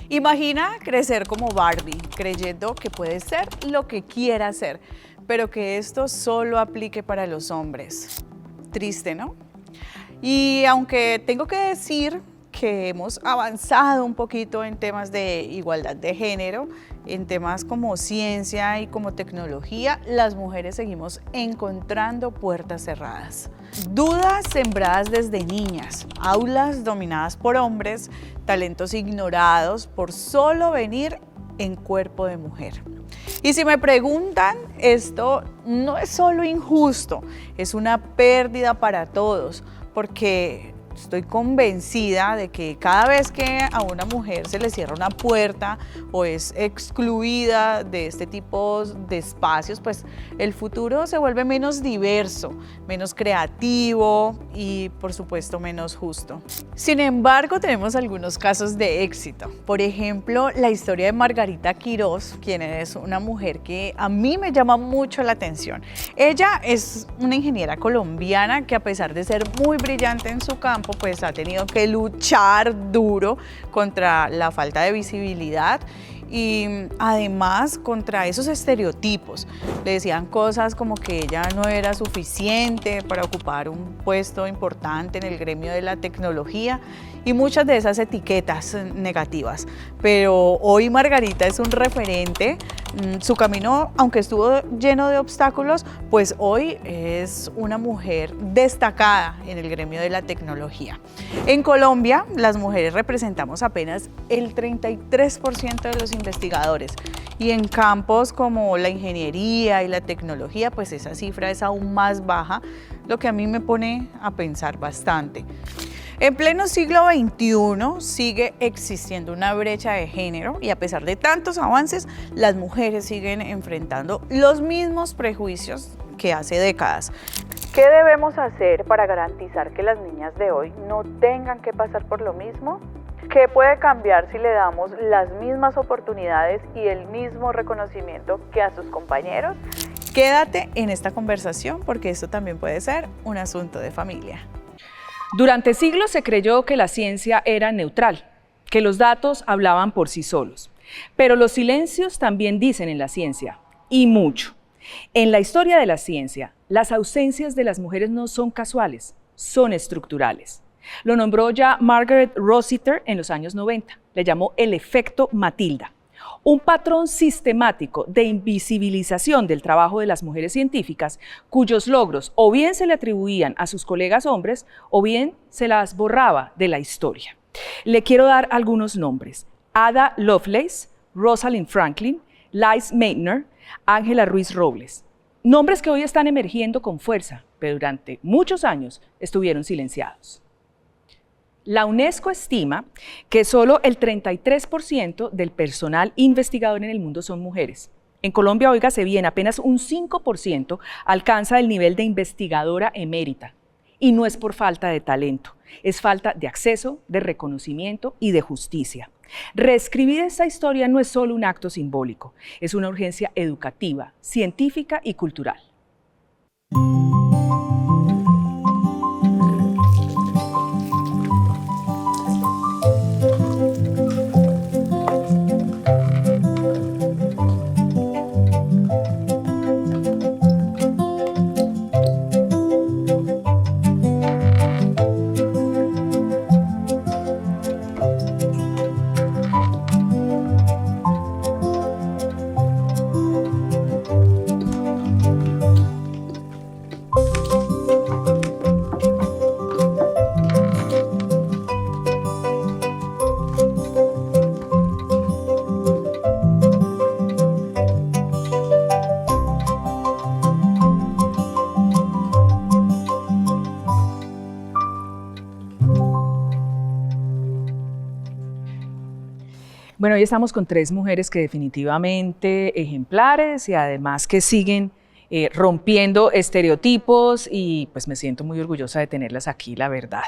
Imagina crecer como Barbie, creyendo que puede ser lo que quiera ser, pero que esto solo aplique para los hombres. Triste, ¿no? Y aunque tengo que decir que hemos avanzado un poquito en temas de igualdad de género, en temas como ciencia y como tecnología, las mujeres seguimos encontrando puertas cerradas. Dudas sembradas desde niñas, aulas dominadas por hombres, talentos ignorados por solo venir en cuerpo de mujer. Y si me preguntan, esto no es solo injusto, es una pérdida para todos, porque estoy convencida de que cada vez que a una mujer se le cierra una puerta o es excluida de este tipo de espacios, pues el futuro se vuelve menos diverso, menos creativo y por supuesto menos justo. Sin embargo, tenemos algunos casos de éxito. Por ejemplo, la historia de Margarita Quirós, quien es una mujer que a mí me llama mucho la atención. Ella es una ingeniera colombiana que, a pesar de ser muy brillante en su campo, pues ha tenido que luchar duro contra la falta de visibilidad y además contra esos estereotipos. Le decían cosas como que ella no era suficiente para ocupar un puesto importante en el gremio de la tecnología y muchas de esas etiquetas negativas. Pero hoy Margarita es un referente. Su camino, aunque estuvo lleno de obstáculos, pues hoy es una mujer destacada en el gremio de la tecnología. En Colombia, las mujeres representamos apenas el 33% de los investigadores y en campos como la ingeniería y la tecnología, pues esa cifra es aún más baja, lo que a mí me pone a pensar bastante. En pleno siglo XXI sigue existiendo una brecha de género y, a pesar de tantos avances, las mujeres siguen enfrentando los mismos prejuicios que hace décadas. ¿Qué debemos hacer para garantizar que las niñas de hoy no tengan que pasar por lo mismo? ¿Qué puede cambiar si le damos las mismas oportunidades y el mismo reconocimiento que a sus compañeros? Quédate en esta conversación porque esto también puede ser un asunto de familia. Durante siglos se creyó que la ciencia era neutral, que los datos hablaban por sí solos. Pero los silencios también dicen en la ciencia, y mucho. En la historia de la ciencia, las ausencias de las mujeres no son casuales, son estructurales. Lo nombró ya Margaret Rossiter en los años 90, le llamó el efecto Matilda. Un patrón sistemático de invisibilización del trabajo de las mujeres científicas, cuyos logros o bien se le atribuían a sus colegas hombres o bien se las borraba de la historia. Le quiero dar algunos nombres: Ada Lovelace, Rosalind Franklin, Liz Meitner, Ángela Ruiz Robles. Nombres que hoy están emergiendo con fuerza, pero durante muchos años estuvieron silenciados. La UNESCO estima que solo el 33% del personal investigador en el mundo son mujeres. En Colombia, óigase bien, apenas un 5% alcanza el nivel de investigadora emérita. Y no es por falta de talento, es falta de acceso, de reconocimiento y de justicia. Reescribir esta historia no es solo un acto simbólico, es una urgencia educativa, científica y cultural. Bueno, hoy estamos con tres mujeres que definitivamente ejemplares y además que siguen rompiendo estereotipos y pues me siento muy orgullosa de tenerlas aquí, la verdad.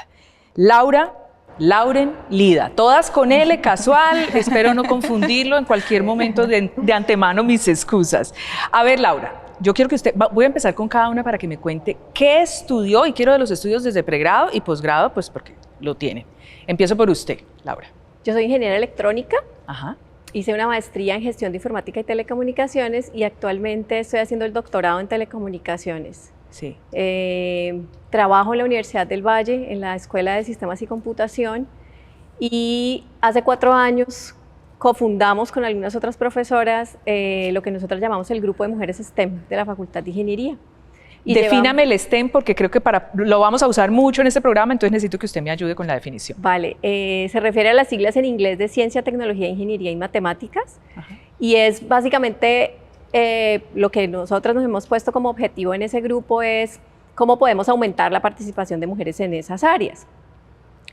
Laura, Lauren, Lida, todas con L, casual, espero no confundirlo en cualquier momento, de antemano mis excusas. A ver, Laura, yo quiero que voy a empezar con cada una para que me cuente qué estudió, y quiero de los estudios desde pregrado y posgrado, pues porque lo tiene. Empiezo por usted, Laura. Yo soy ingeniera electrónica, Ajá. Hice una maestría en gestión de informática y telecomunicaciones y actualmente estoy haciendo el doctorado en telecomunicaciones. Sí. Trabajo en la Universidad del Valle, en la Escuela de Sistemas y Computación, y hace 4 años cofundamos con algunas otras profesoras lo que nosotros llamamos el Grupo de Mujeres STEM de la Facultad de Ingeniería. Defíname el STEM porque creo que lo vamos a usar mucho en este programa, entonces necesito que usted me ayude con la definición. Vale, se refiere a las siglas en inglés de Ciencia, Tecnología, Ingeniería y Matemáticas. Ajá. Y es básicamente lo que nosotros nos hemos puesto como objetivo en ese grupo es cómo podemos aumentar la participación de mujeres en esas áreas.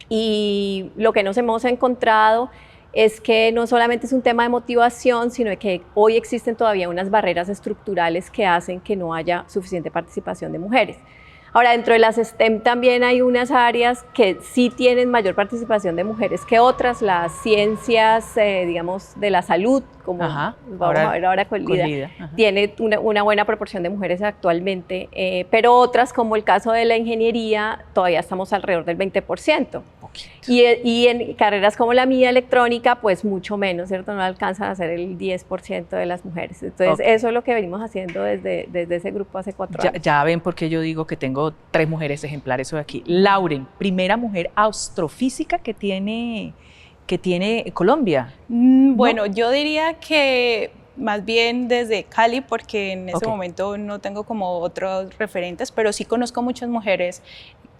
Y lo que nos hemos encontrado es que no solamente es un tema de motivación, sino que hoy existen todavía unas barreras estructurales que hacen que no haya suficiente participación de mujeres. Ahora, dentro de las STEM también hay unas áreas que sí tienen mayor participación de mujeres que otras, las ciencias, digamos, de la salud, como vamos a ver ahora con Lida, tiene una buena proporción de mujeres actualmente, pero otras, como el caso de la ingeniería, todavía estamos alrededor del 20%. Y en carreras como la mía, electrónica, pues mucho menos, ¿cierto? No alcanzan a ser el 10% de las mujeres. Entonces, eso es lo que venimos haciendo desde ese grupo hace 4 años. Ya ven por qué yo digo que tengo 3 mujeres ejemplares hoy aquí. Lauren, primera mujer astrofísica que tiene Colombia. Bueno, yo diría que más bien desde Cali, porque en ese momento no tengo como otros referentes, pero sí conozco muchas mujeres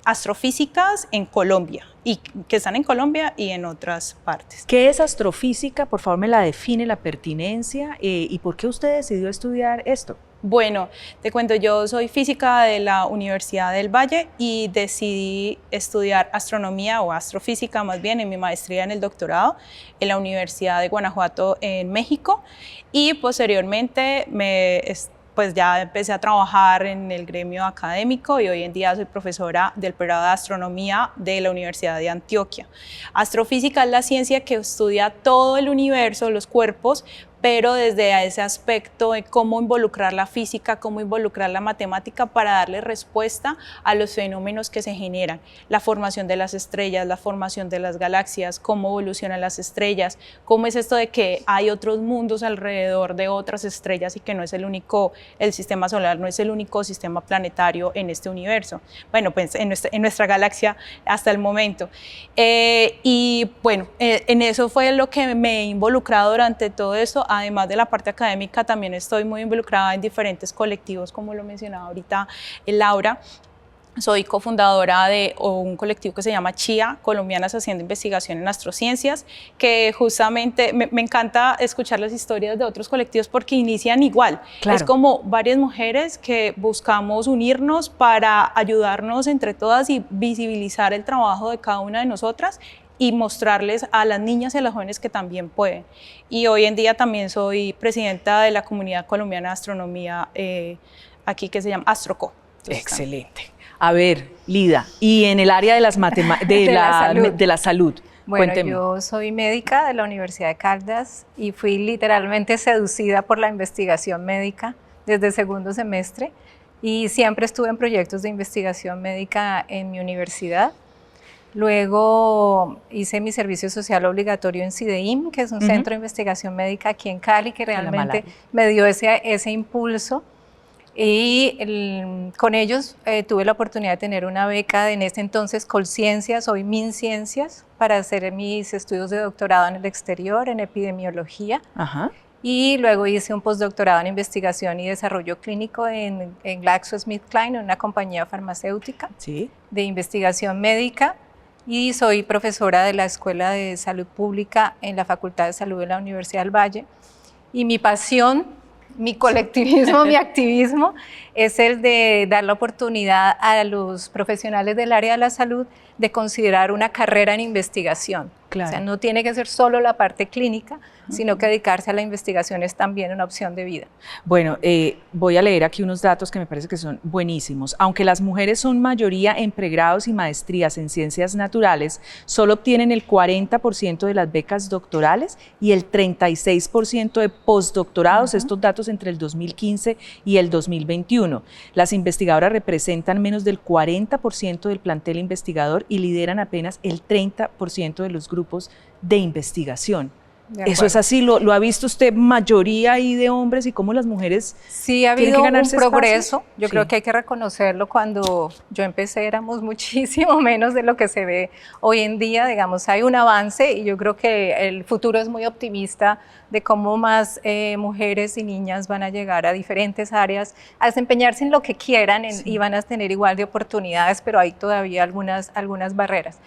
astrofísicas en Colombia, y que están en Colombia y en otras partes. ¿Qué es astrofísica? Por favor, me la define, la pertinencia, y ¿por qué usted decidió estudiar esto? Bueno, te cuento, yo soy física de la Universidad del Valle y decidí estudiar astronomía o astrofísica más bien en mi maestría en el doctorado en la Universidad de Guanajuato en México, y posteriormente pues ya empecé a trabajar en el gremio académico y hoy en día soy profesora del pregrado de astronomía de la Universidad de Antioquia. Astrofísica es la ciencia que estudia todo el universo, los cuerpos, pero desde ese aspecto de cómo involucrar la física, cómo involucrar la matemática para darle respuesta a los fenómenos que se generan, la formación de las estrellas, la formación de las galaxias, cómo evolucionan las estrellas, cómo es esto de que hay otros mundos alrededor de otras estrellas y que no es el sistema solar no es el único sistema planetario en este universo, bueno, pues en nuestra galaxia hasta el momento. Y bueno, en eso fue lo que me he involucrado durante todo esto. Además de la parte académica, también estoy muy involucrada en diferentes colectivos, como lo mencionaba ahorita Laura. Soy cofundadora de un colectivo que se llama CHIA, Colombianas Haciendo Investigación en Astrociencias, que justamente me encanta escuchar las historias de otros colectivos porque inician igual. Claro. Es como varias mujeres que buscamos unirnos para ayudarnos entre todas y visibilizar el trabajo de cada una de nosotras y mostrarles a las niñas y a las jóvenes que también pueden. Y hoy en día también soy presidenta de la Comunidad Colombiana de Astronomía aquí, que se llama AstroCo. Entonces, excelente. A ver, Lida, y en el área de la salud. Bueno, cuénteme. Yo soy médica de la Universidad de Caldas y fui literalmente seducida por la investigación médica desde el 2º semestre y siempre estuve en proyectos de investigación médica en mi universidad. Luego hice mi servicio social obligatorio en CIDEIM, que es un centro de investigación médica aquí en Cali, que realmente me dio ese impulso. Y con ellos tuve la oportunidad de tener una beca en ese entonces Colciencias, hoy MinCiencias, para hacer mis estudios de doctorado en el exterior, en epidemiología. Ajá. Y luego hice un postdoctorado en investigación y desarrollo clínico en GlaxoSmithKline, una compañía farmacéutica de investigación médica. Y soy profesora de la Escuela de Salud Pública en la Facultad de Salud de la Universidad del Valle. Y mi pasión, mi colectivismo, mi activismo es el de dar la oportunidad a los profesionales del área de la salud de considerar una carrera en investigación. Claro. O sea, no tiene que ser solo la parte clínica, sino que dedicarse a la investigación es también una opción de vida. Bueno, voy a leer aquí unos datos que me parece que son buenísimos. Aunque las mujeres son mayoría en pregrados y maestrías en ciencias naturales, solo obtienen el 40% de las becas doctorales y el 36% de postdoctorados, estos datos entre el 2015 y el 2021. Las investigadoras representan menos del 40% del plantel investigador y lideran apenas el 30% de los grupos de investigación. Eso es así, ¿lo ha visto usted mayoría ahí de hombres y cómo las mujeres sí ha tienen habido que un ganarse progreso? espacio? Yo creo que hay que reconocerlo. Cuando yo empecé éramos muchísimo menos de lo que se ve hoy en día. Digamos, hay un avance y yo creo que el futuro es muy optimista de cómo más mujeres y niñas van a llegar a diferentes áreas, a desempeñarse en lo que quieran y van a tener igual de oportunidades, pero hay todavía algunas barreras.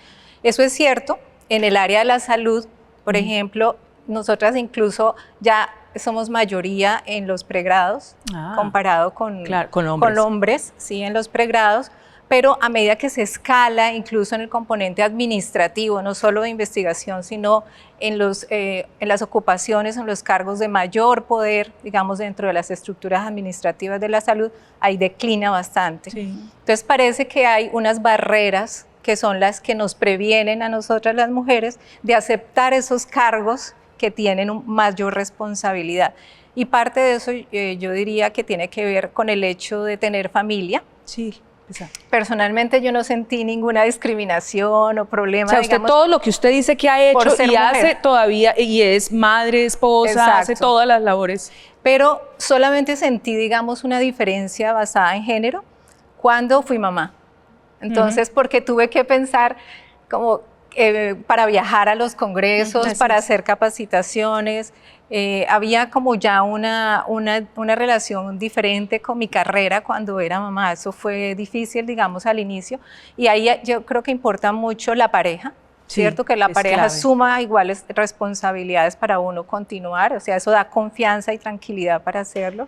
Eso es cierto. En el área de la salud, por ejemplo, nosotras incluso ya somos mayoría en los pregrados, comparado con hombres, sí, en los pregrados, pero a medida que se escala, incluso en el componente administrativo, no solo de investigación, sino en las ocupaciones, en los cargos de mayor poder, digamos, dentro de las estructuras administrativas de la salud, ahí declina bastante. Sí. Entonces parece que hay unas barreras que son las que nos previenen a nosotras las mujeres de aceptar esos cargos que tienen mayor responsabilidad. Y parte de eso yo diría que tiene que ver con el hecho de tener familia. Sí, exacto. Personalmente yo no sentí ninguna discriminación o problema. O sea, usted todo lo que usted dice que ha hecho y hace todavía, y es madre, esposa, exacto, hace todas las labores. Pero solamente sentí, digamos, una diferencia basada en género cuando fui mamá. Entonces, porque tuve que pensar como para viajar a los congresos, para hacer capacitaciones, había como ya una relación diferente con mi carrera cuando era mamá. Eso fue difícil, digamos, al inicio. Y ahí yo creo que importa mucho la pareja, ¿cierto? Sí, que la pareja clave. Suma iguales responsabilidades para uno continuar, o sea, eso da confianza y tranquilidad para hacerlo.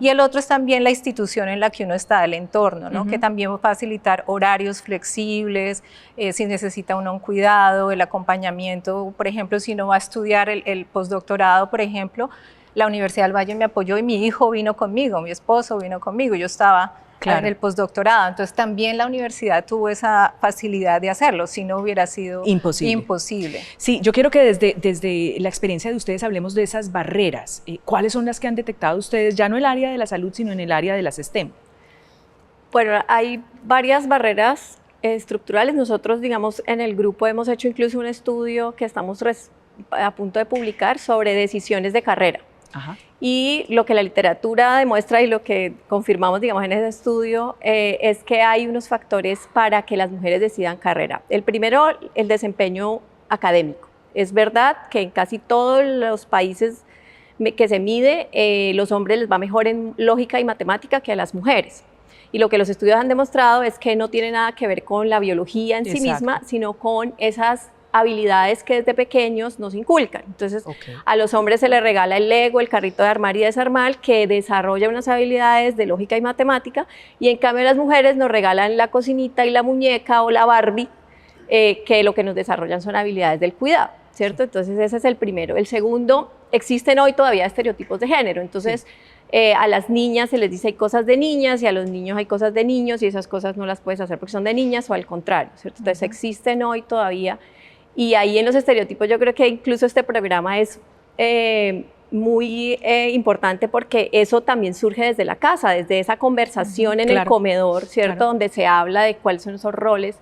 Y el otro es también la institución en la que uno está, el entorno, ¿no? Que también va a facilitar horarios flexibles, si necesita uno un cuidado, el acompañamiento. Por ejemplo, si uno va a estudiar el postdoctorado, por ejemplo, la Universidad del Valle me apoyó y mi hijo vino conmigo, mi esposo vino conmigo, yo estaba en el postdoctorado, entonces también la universidad tuvo esa facilidad de hacerlo, si no hubiera sido imposible. Sí, yo quiero que desde la experiencia de ustedes hablemos de esas barreras. ¿Cuáles son las que han detectado ustedes, ya no en el área de la salud, sino en el área de las STEM? Bueno, hay varias barreras estructurales. Nosotros, digamos, en el grupo hemos hecho incluso un estudio que estamos a punto de publicar sobre decisiones de carrera. Ajá. Y lo que la literatura demuestra y lo que confirmamos, digamos, en ese estudio es que hay unos factores para que las mujeres decidan carrera. El primero, el desempeño académico. Es verdad que en casi todos los países que se mide, los hombres les va mejor en lógica y matemática que a las mujeres. Y lo que los estudios han demostrado es que no tiene nada que ver con la biología en sí misma, sino con esas habilidades que desde pequeños nos inculcan. Entonces, a los hombres se les regala el Lego, el carrito de armar y desarmar, que desarrolla unas habilidades de lógica y matemática, y en cambio a las mujeres nos regalan la cocinita y la muñeca o la Barbie, que lo que nos desarrollan son habilidades del cuidado, ¿cierto? Entonces ese es el primero. El segundo, existen hoy todavía estereotipos de género, entonces a las niñas se les dice hay cosas de niñas y a los niños hay cosas de niños y esas cosas no las puedes hacer porque son de niñas o al contrario, ¿cierto? Entonces existen hoy todavía. Y ahí en los estereotipos yo creo que incluso este programa es muy importante porque eso también surge desde la casa, desde esa conversación en el comedor, ¿cierto? Donde se habla de cuáles son esos roles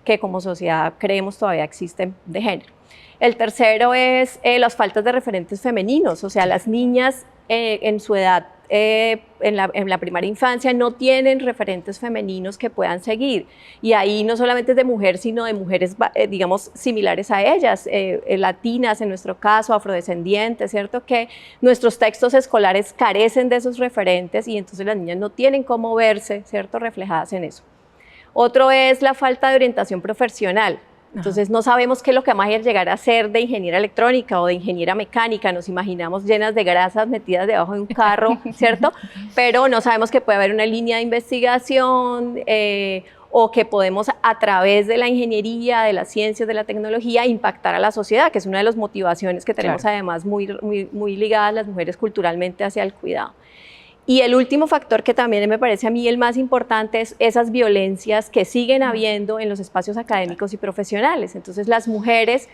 que como sociedad creemos todavía existen de género. El tercero es las faltas de referentes femeninos, o sea, las niñas en su edad, en la primaria infancia, no tienen referentes femeninos que puedan seguir. Y ahí no solamente es de mujer, sino de mujeres, digamos, similares a ellas, latinas en nuestro caso, afrodescendientes, ¿cierto? Que nuestros textos escolares carecen de esos referentes y entonces las niñas no tienen cómo verse, ¿cierto? Reflejadas en eso. Otro es la falta de orientación profesional. Entonces no sabemos qué es lo que vamos a llegar a ser de ingeniera electrónica o de ingeniera mecánica, nos imaginamos llenas de grasas metidas debajo de un carro, ¿cierto? Pero no sabemos que puede haber una línea de investigación o que podemos a través de la ingeniería, de las ciencias, de la tecnología, impactar a la sociedad, que es una de las motivaciones que tenemos además muy ligadas las mujeres culturalmente hacia el cuidado. Y el último factor que también me parece a mí el más importante es esas violencias que siguen habiendo en los espacios académicos y profesionales. Entonces las mujeres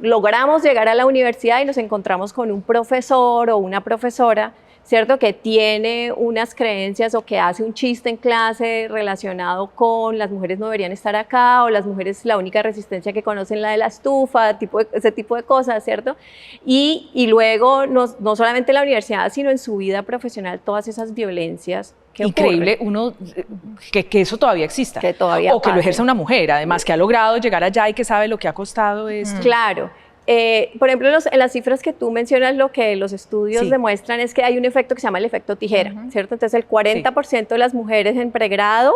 logramos llegar a la universidad y nos encontramos con un profesor o una profesora ¿cierto? Que tiene unas creencias o que hace un chiste en clase relacionado con las mujeres no deberían estar acá, o las mujeres la única resistencia que conocen la de la estufa, ese tipo de cosas, ¿cierto? Y luego, no solamente en la universidad, sino en su vida profesional, todas esas violencias que increíble ocurren. que eso todavía exista. Que todavía o que lo ejerza una mujer, además, que ha logrado llegar allá y que sabe lo que ha costado esto. Claro. Por ejemplo, en las cifras que tú mencionas, lo que los estudios demuestran es que hay un efecto que se llama el efecto tijera, ¿cierto? Entonces, el 40% de las mujeres en pregrado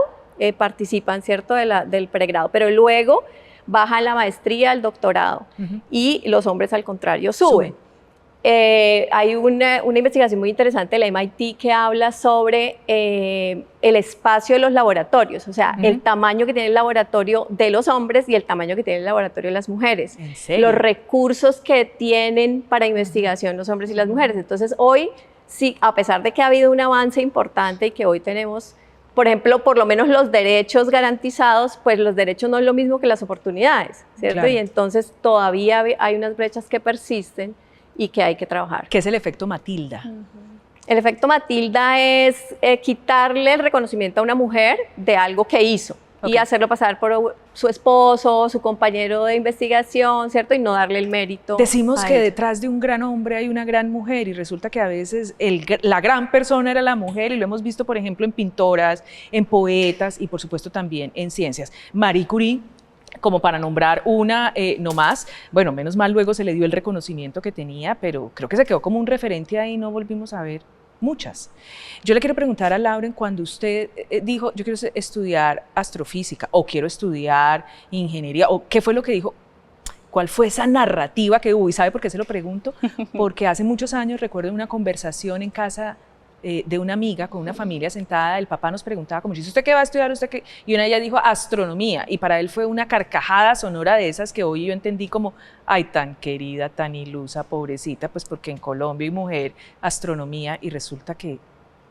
participan, ¿cierto?, del pregrado, pero luego baja la maestría, el doctorado, y los hombres, al contrario, suben. Hay una investigación muy interesante de la MIT que habla sobre el espacio de los laboratorios, o sea, el tamaño que tiene el laboratorio de los hombres y el tamaño que tiene el laboratorio de las mujeres. ¿En serio? Los recursos que tienen para investigación los hombres y las mujeres. Entonces, hoy, sí, a pesar de que ha habido un avance importante y que hoy tenemos, por ejemplo, por lo menos los derechos garantizados, pues los derechos no es lo mismo que las oportunidades, ¿cierto? Claro. Y entonces todavía hay unas brechas que persisten y que hay que trabajar. ¿Qué es el efecto Matilda? El efecto Matilda es quitarle el reconocimiento a una mujer de algo que hizo y hacerlo pasar por su esposo, su compañero de investigación, ¿cierto? Y no darle el mérito. Decimos que ella. detrás de un gran hombre hay una gran mujer y resulta que a veces la gran persona era la mujer, y lo hemos visto, por ejemplo, en pintoras, en poetas y por supuesto también en ciencias. Marie Curie, como para nombrar una no más, bueno, menos mal luego se le dio el reconocimiento que tenía, pero creo que se quedó como un referente ahí, no volvimos a ver muchas. Yo le quiero preguntar a Lauren, cuando usted dijo, yo quiero estudiar astrofísica o quiero estudiar ingeniería, o qué fue lo que dijo, ¿cuál fue esa narrativa que hubo? ¿Y sabe por qué se lo pregunto? Porque hace muchos años recuerdo una conversación en casa de una amiga con una familia sentada, el papá nos preguntaba como, ¿usted qué va a estudiar? ¿Usted qué? Y una de ellas dijo astronomía, y para él fue una carcajada sonora de esas que hoy yo entendí como, ay, tan querida, tan ilusa, pobrecita, pues porque en Colombia hay mujer, astronomía, y resulta que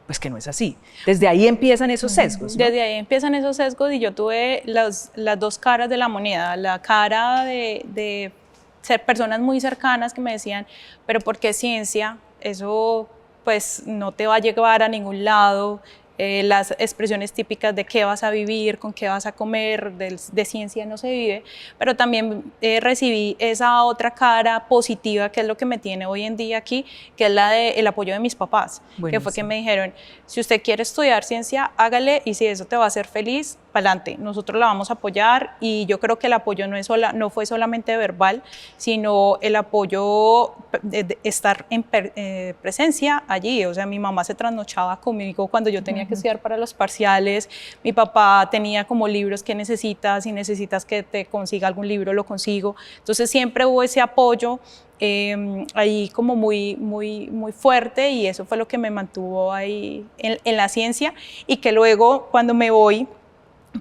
pues que no es así. Desde ahí empiezan esos sesgos, ¿no? Desde ahí empiezan esos sesgos, y yo tuve las dos caras de la moneda, la cara de ser personas muy cercanas que me decían, pero ¿por qué ciencia? Eso pues no te va a llevar a ningún lado. Las expresiones típicas de qué vas a vivir, con qué vas a comer, de ciencia no se vive, pero también recibí esa otra cara positiva, que es lo que me tiene hoy en día aquí, que es la del apoyo de mis papás. Buenísimo. Que fue que me dijeron, si usted quiere estudiar ciencia, hágale, y si eso te va a hacer feliz, pa'lante, nosotros la vamos a apoyar. Y yo creo que el apoyo no fue solamente verbal, sino el apoyo de estar en presencia allí. O sea, mi mamá se trasnochaba conmigo cuando yo tenía que estudiar para los parciales, mi papá tenía como libros que necesitas, si necesitas que te consiga algún libro, lo consigo. Entonces siempre hubo ese apoyo ahí como muy fuerte, y eso fue lo que me mantuvo ahí en la ciencia. Y que luego, cuando me voy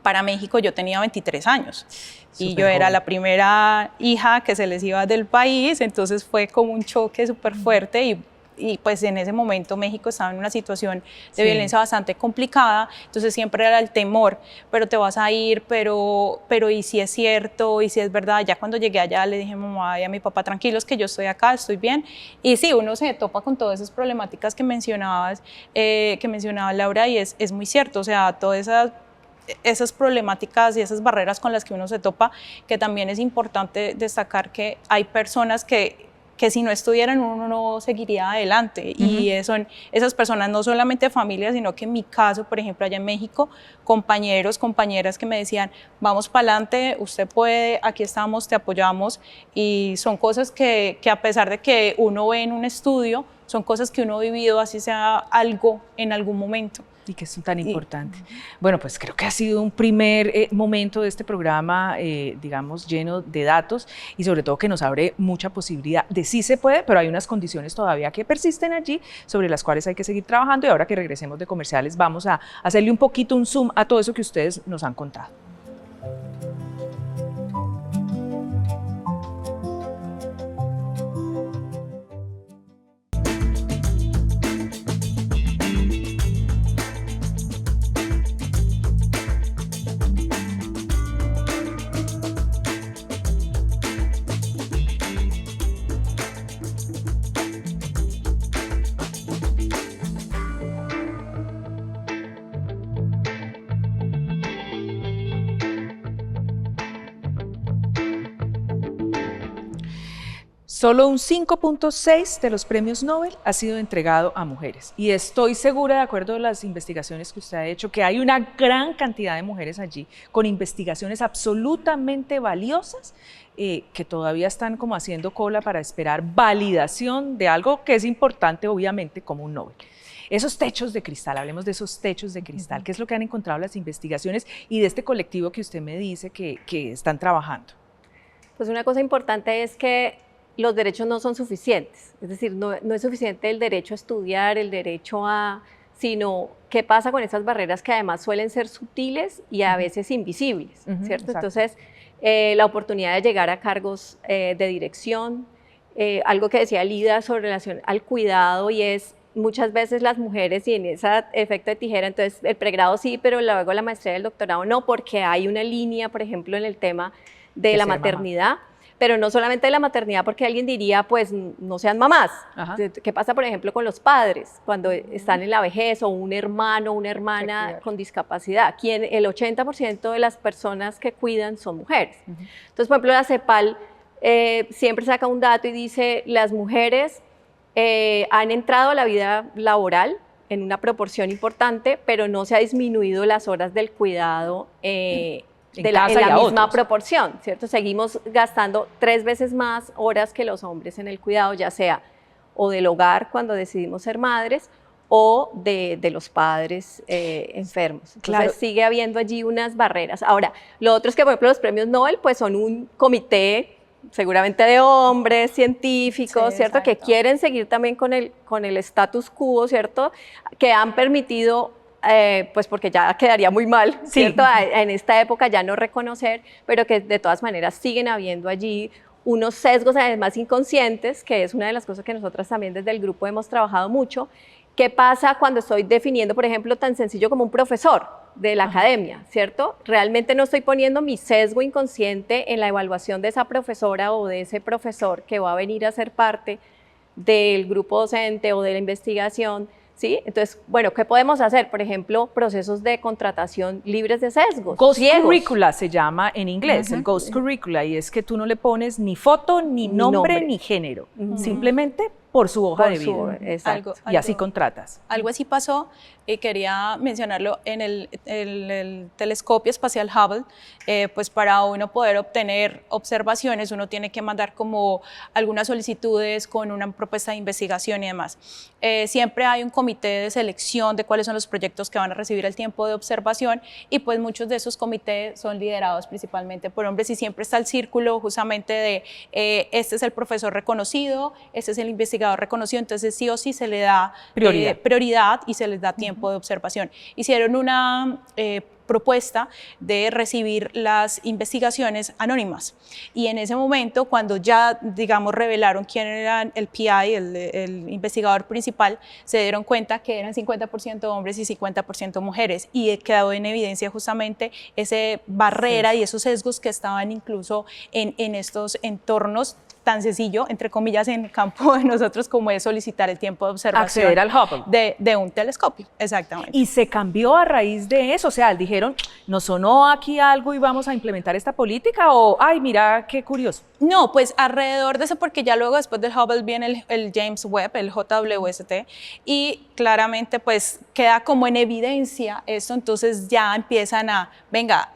para México, yo tenía 23 años. Y yo era la primera hija que se les iba del país, entonces fue como un choque súper fuerte, y pues en ese momento México estaba en una situación de violencia bastante complicada, entonces siempre era el temor, pero te vas a ir, pero y si es cierto, y si es verdad. Ya cuando llegué allá le dije a mi mamá y a mi papá, tranquilos que yo estoy acá, estoy bien. Y sí, uno se topa con todas esas problemáticas que mencionaba Laura, y es muy cierto, o sea, todas esas problemáticas y esas barreras con las que uno se topa, que también es importante destacar que hay personas que si no estudiaran uno no seguiría adelante. Y son esas personas, no solamente familias, sino que en mi caso, por ejemplo, allá en México, compañeros, compañeras que me decían, vamos para adelante, usted puede, aquí estamos, te apoyamos. Y son cosas que a pesar de que uno ve en un estudio, son cosas que uno ha vivido, así sea algo en algún momento. Y que son tan importantes. Bueno, pues creo que ha sido un primer momento de este programa, digamos, lleno de datos, y sobre todo que nos abre mucha posibilidad de sí se puede, pero hay unas condiciones todavía que persisten allí, sobre las cuales hay que seguir trabajando. Y ahora que regresemos de comerciales, vamos a hacerle un poquito un zoom a todo eso que ustedes nos han contado. Solo un 5.6 de los premios Nobel ha sido entregado a mujeres. Y estoy segura, de acuerdo a las investigaciones que usted ha hecho, que hay una gran cantidad de mujeres allí con investigaciones absolutamente valiosas que todavía están como haciendo cola para esperar validación de algo que es importante, obviamente, como un Nobel. Esos techos de cristal, hablemos de esos techos de cristal, ¿qué es lo que han encontrado las investigaciones y de este colectivo que usted me dice que están trabajando? Pues una cosa importante es que los derechos no son suficientes, es decir, no es suficiente el derecho a estudiar, el derecho a, sino qué pasa con esas barreras que además suelen ser sutiles y a veces invisibles, ¿cierto? Exacto. Entonces, la oportunidad de llegar a cargos de dirección, algo que decía Lida sobre relación al cuidado, y es muchas veces las mujeres, y en ese efecto de tijera, entonces el pregrado sí, pero luego la maestría y el doctorado no, porque hay una línea, por ejemplo, en el tema de la maternidad, pero no solamente de la maternidad, porque alguien diría, pues no sean mamás. Ajá. ¿Qué pasa, por ejemplo, con los padres cuando están en la vejez, o un hermano o una hermana con discapacidad? El 80% de las personas que cuidan son mujeres. Entonces, por ejemplo, la CEPAL siempre saca un dato y dice, las mujeres han entrado a la vida laboral en una proporción importante, pero no se ha disminuido las horas del cuidado en la misma proporción, ¿cierto? Seguimos gastando 3 veces más horas que los hombres en el cuidado, ya sea o del hogar cuando decidimos ser madres, o de los padres enfermos. Entonces, claro, sigue habiendo allí unas barreras. Ahora, lo otro es que, por ejemplo, los premios Nobel pues son un comité seguramente de hombres, científicos, Sí, ¿cierto? exacto. Que quieren seguir también con el status quo, ¿cierto? Que han permitido, pues porque ya quedaría muy mal, ¿cierto? En esta época ya no reconocer, pero que de todas maneras siguen habiendo allí unos sesgos además inconscientes, que es una de las cosas que nosotras también desde el grupo hemos trabajado mucho. ¿Qué pasa cuando estoy definiendo, por ejemplo, tan sencillo como un profesor de la academia, ¿cierto? Realmente no estoy poniendo mi sesgo inconsciente en la evaluación de esa profesora o de ese profesor que va a venir a ser parte del grupo docente o de la investigación, ¿sí? Entonces, bueno, ¿qué podemos hacer? Por ejemplo, procesos de contratación libres de sesgos. Ghost ciegos. curricula se llama en inglés, el ghost curricula, y es que tú no le pones ni foto, ni nombre, ni género, simplemente por su hoja de vida. Exacto. Y así contratas. Algo así pasó, y quería mencionarlo, en el telescopio espacial Hubble, pues para uno poder obtener observaciones, uno tiene que mandar como algunas solicitudes con una propuesta de investigación y demás. Siempre hay un comité de selección de cuáles son los proyectos que van a recibir el tiempo de observación, y pues muchos de esos comités son liderados principalmente por hombres, y siempre está el círculo justamente de este es el profesor reconocido, este es el investigador reconocido, entonces sí o sí se le da prioridad y se les da tiempo de observación. Hicieron una propuesta de recibir las investigaciones anónimas, y en ese momento, cuando ya, digamos, revelaron quién era el PI, el investigador principal, se dieron cuenta que eran 50% hombres y 50% mujeres, y quedó en evidencia justamente esa barrera y esos sesgos que estaban incluso en estos entornos tan sencillo, entre comillas, en el campo de nosotros, como es solicitar el tiempo de observación. Acceder al Hubble. De un telescopio, exactamente. Y se cambió a raíz de eso, o sea, dijeron, ¿nos sonó aquí algo y vamos a implementar esta política? O, ay, mira, qué curioso. No, pues alrededor de eso, porque ya luego después del Hubble viene el James Webb, el JWST, y claramente pues queda como en evidencia esto, entonces ya empiezan a, venga,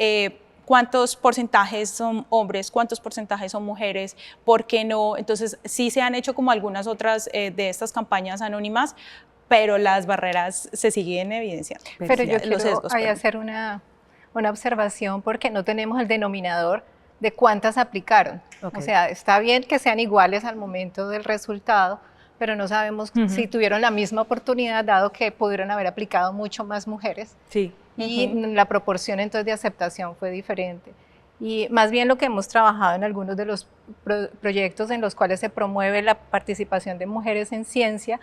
¿cuántos porcentajes son hombres? ¿Cuántos porcentajes son mujeres? ¿Por qué no? Entonces, sí se han hecho como algunas otras de estas campañas anónimas, pero las barreras se siguen evidenciando. Pero yo quiero hacer una observación, porque no tenemos el denominador de cuántas aplicaron. O sea, está bien que sean iguales al momento del resultado, pero no sabemos si tuvieron la misma oportunidad, dado que pudieron haber aplicado mucho más mujeres. Sí. Y la proporción entonces de aceptación fue diferente. Y más bien lo que hemos trabajado en algunos de los proyectos en los cuales se promueve la participación de mujeres en ciencia,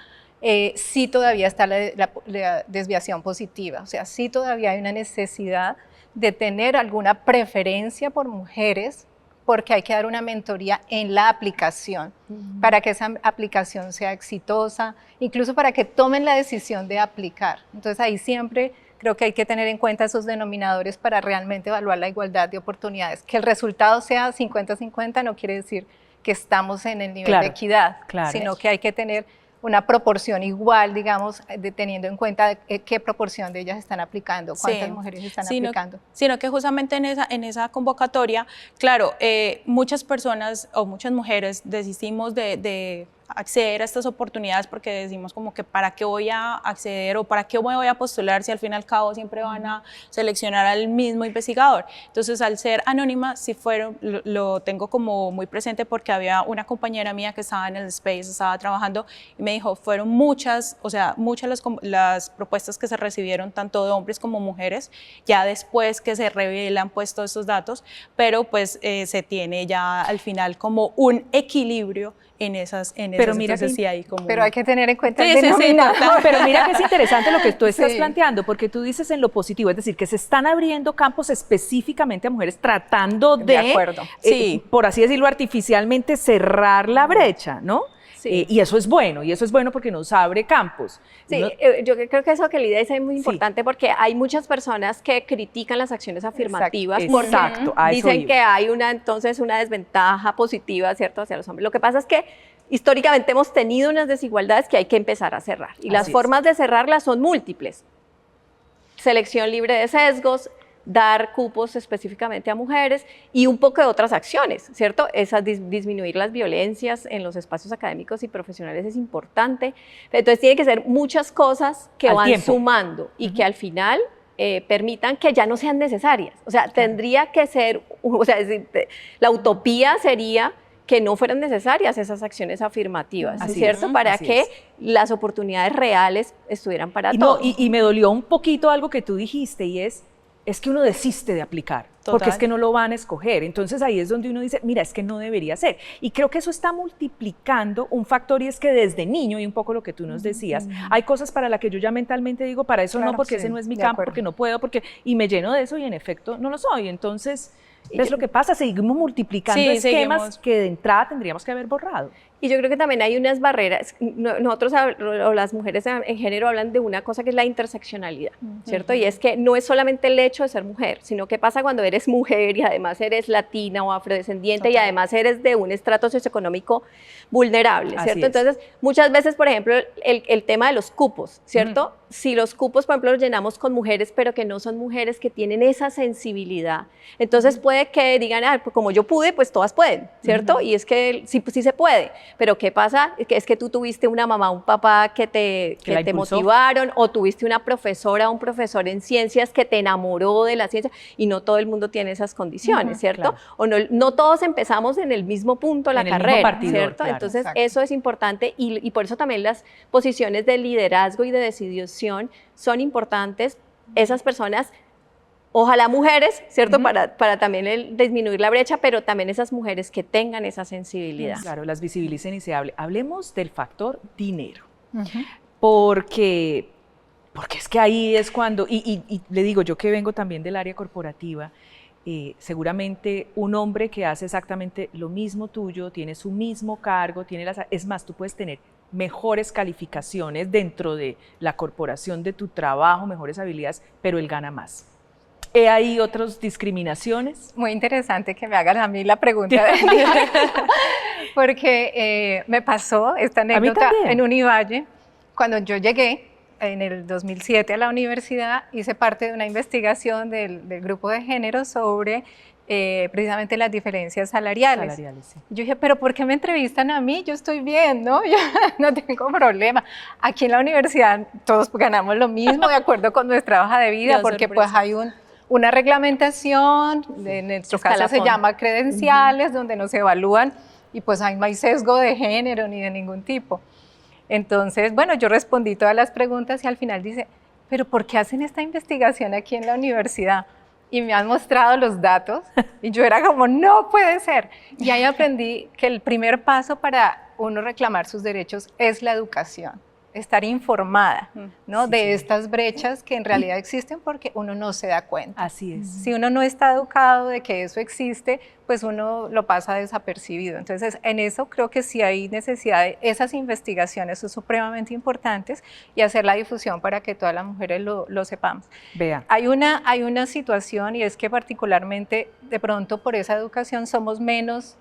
sí todavía está la desviación positiva, o sea, sí todavía hay una necesidad de tener alguna preferencia por mujeres, porque hay que dar una mentoría en la aplicación, para que esa aplicación sea exitosa, incluso para que tomen la decisión de aplicar. Entonces ahí siempre creo que hay que tener en cuenta esos denominadores para realmente evaluar la igualdad de oportunidades. Que el resultado sea 50-50 no quiere decir que estamos en el nivel Claro, de equidad, claro. sino que hay que tener una proporción igual, digamos, teniendo en cuenta qué proporción de ellas están aplicando, cuántas mujeres están aplicando. Sino que justamente en esa convocatoria, claro, muchas personas o muchas mujeres desistimos de acceder a estas oportunidades porque decimos como que para qué voy a acceder o para qué me voy a postular si al fin y al cabo siempre van a seleccionar al mismo investigador. Entonces, al ser anónima, sí lo tengo como muy presente porque había una compañera mía que estaba en el space, estaba trabajando y me dijo, fueron muchas, o sea, muchas las propuestas que se recibieron tanto de hombres como mujeres, ya después que se revelan pues todos estos datos, pero pues se tiene ya al final como un equilibrio en esas, Pero mira entonces, que, sí hay como... Pero hay que tener en cuenta Sí, el sí, sí, denominador. total. Pero mira que es interesante lo que tú estás Sí. planteando, porque tú dices en lo positivo, es decir, que se están abriendo campos específicamente a mujeres tratando De acuerdo. Sí. por así decirlo, artificialmente cerrar la brecha, ¿no? Sí. Y eso es bueno porque nos abre campos. Sí, Uno- yo creo que eso que Lidia dice es muy importante porque hay muchas personas que critican las acciones afirmativas porque Exacto, a eso dicen iba. que hay entonces una desventaja positiva, ¿cierto?, hacia los hombres. Lo que pasa es que históricamente hemos tenido unas desigualdades que hay que empezar a cerrar y las Así es. formas de cerrarlas son múltiples. Selección libre de sesgos, dar cupos específicamente a mujeres y un poco de otras acciones, ¿cierto? Disminuir las violencias en los espacios académicos y profesionales es importante. Entonces tiene que ser muchas cosas que Al van tiempo. sumando y que al final permitan que ya no sean necesarias. O sea, tendría que ser, o sea, la utopía sería que no fueran necesarias esas acciones afirmativas, Así ¿cierto? es, Para así que es. las oportunidades reales estuvieran para Y, todos. y me dolió un poquito algo que tú dijiste y es que uno desiste de aplicar, porque Total. es que no lo van a escoger. Entonces ahí es donde uno dice, mira, es que no debería ser. Y creo que eso está multiplicando un factor y es que desde niño, y un poco lo que tú nos decías, hay cosas para las que yo ya mentalmente digo, para eso Claro, no, porque sí, ese no es mi de campo, acuerdo. porque no puedo, y me lleno de eso y en efecto no lo soy. Entonces, es lo que pasa, seguimos multiplicando Sí, esquemas seguimos. que de entrada tendríamos que haber borrado. Y yo creo que también hay unas barreras. Nosotros o las mujeres en género hablan de una cosa que es la interseccionalidad, ¿cierto? Y es que no es solamente el hecho de ser mujer, sino qué pasa cuando eres mujer y además eres latina o afrodescendiente y además eres de un estrato socioeconómico vulnerable, Así ¿cierto? es. Entonces, muchas veces, por ejemplo, el tema de los cupos, ¿cierto? Si los cupos, por ejemplo, los llenamos con mujeres, pero que no son mujeres que tienen esa sensibilidad, entonces puede que digan, ah, pues como yo pude, pues todas pueden, ¿cierto? Y es que sí, pues sí se puede, pero ¿qué pasa? Es que tú tuviste una mamá, un papá que la te impulsó. motivaron, o tuviste una profesora, un profesor en ciencias que te enamoró de la ciencia, y no todo el mundo tiene esas condiciones, ¿cierto? claro. O no todos empezamos en el mismo punto de la En el mismo carrera, partidor, ¿cierto? claro. Entonces, Exacto. eso es importante y por eso también las posiciones de liderazgo y de decisión son importantes. Esas personas, ojalá mujeres, ¿cierto? Para también disminuir la brecha, pero también esas mujeres que tengan esa sensibilidad. Claro, las visibilicen y se hable. Hablemos del factor dinero, porque es que ahí es cuando, y le digo, yo que vengo también del área corporativa, seguramente un hombre que hace exactamente lo mismo tuyo, tiene su mismo cargo, es más, tú puedes tener mejores calificaciones dentro de la corporación de tu trabajo, mejores habilidades, pero él gana más. ¿Hay otras discriminaciones? Muy interesante que me hagan a mí la pregunta, porque me pasó esta anécdota también. en Univalle. Cuando yo llegué en el 2007 a la universidad, hice parte de una investigación del grupo de género sobre precisamente las diferencias salariales. Sí. Yo dije, pero ¿por qué me entrevistan a mí? Yo estoy bien, ¿no? Yo no tengo problema. Aquí en la universidad todos ganamos lo mismo de acuerdo con nuestra hoja de vida, Qué porque pues sorpresa. hay una reglamentación, en nuestro caso se Escalafón. llama credenciales, donde nos evalúan y pues ahí no hay sesgo de género ni de ningún tipo. Entonces, bueno, yo respondí todas las preguntas y al final dice, pero ¿por qué hacen esta investigación aquí en la universidad? Y me han mostrado los datos y yo era como, no puede ser. Y ahí aprendí que el primer paso para uno reclamar sus derechos es la educación, estar informada, ¿no? Sí, de sí. estas brechas que en realidad existen porque uno no se da cuenta. Así es. Si uno no está educado de que eso existe, pues uno lo pasa desapercibido. Entonces, en eso creo que sí hay necesidad de esas investigaciones, son supremamente importantes, y hacer la difusión para que todas las mujeres lo sepamos. Vea. Hay una situación y es que particularmente de pronto por esa educación somos menos